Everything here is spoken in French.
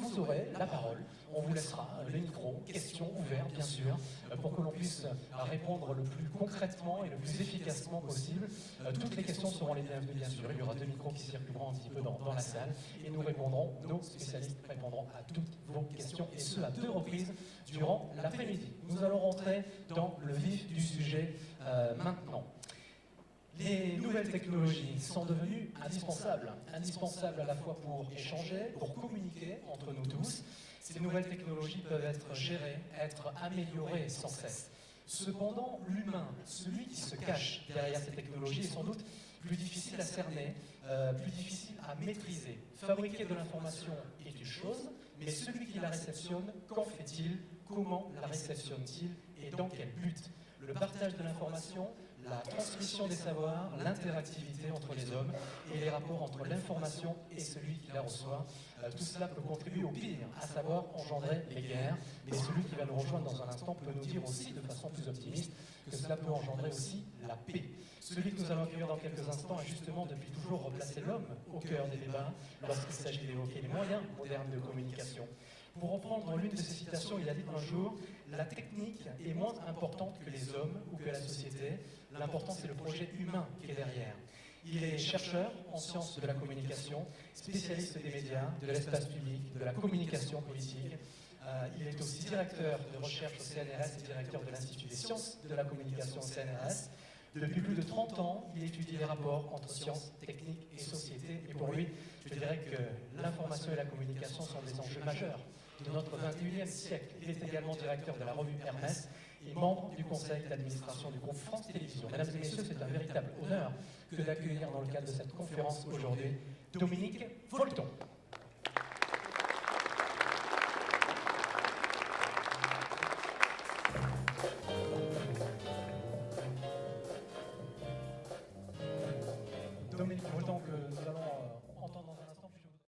vous aurez la parole. On vous laissera le micro, questions ouvertes bien sûr, pour que l'on puisse répondre le plus concrètement et le plus efficacement possible. Toutes les questions seront les bienvenues bien sûr. Il y aura 2 micros qui circuleront un petit peu dans la salle et nous répondrons, nos spécialistes répondront à toutes vos questions et ce à 2 reprises durant l'après-midi. Nous allons rentrer dans le vif du sujet maintenant. Les nouvelles technologies sont devenues indispensables à la fois pour échanger, pour communiquer entre nous tous. Ces nouvelles technologies peuvent être gérées, être améliorées sans cesse. Cependant, l'humain, celui qui se cache derrière ces technologies, est sans doute plus difficile à cerner, plus difficile à maîtriser. Fabriquer de l'information est une chose, mais celui qui la réceptionne, qu'en fait-il? Comment la réceptionne-t-il et dans quel but? Le partage de l'information, la transmission des savoirs, l'interactivité entre les hommes et les rapports entre l'information et celui qui la reçoit. Tout cela peut contribuer au pire, à savoir engendrer les guerres. Mais celui qui va nous rejoindre dans un instant peut nous dire aussi de façon plus optimiste que cela peut engendrer aussi la paix. Celui que nous allons accueillir dans quelques instants a justement depuis toujours replacé l'homme au cœur des débats lorsqu'il s'agit d'évoquer les moyens modernes de communication. Pour reprendre l'une de ses citations, il a dit un jour « La technique est moins importante que les hommes ou que la société. L'important, c'est le projet humain qui est derrière. » Il est chercheur en sciences de la communication, spécialiste des médias, de l'espace public, de la communication politique. Il est aussi directeur de recherche au CNRS et directeur de l'Institut des sciences de la communication au CNRS. Depuis plus de 30 ans, il étudie les rapports entre sciences, techniques et société. Et pour lui, je dirais que l'information et la communication sont des enjeux majeurs de notre 21e siècle. Il est également directeur de la revue Hermès et membre du conseil d'administration du groupe France Télévisions. Mesdames et messieurs, c'est un véritable honneur que d'accueillir dans le cadre de cette conférence aujourd'hui Dominique Volton. Dominique Volton que nous allons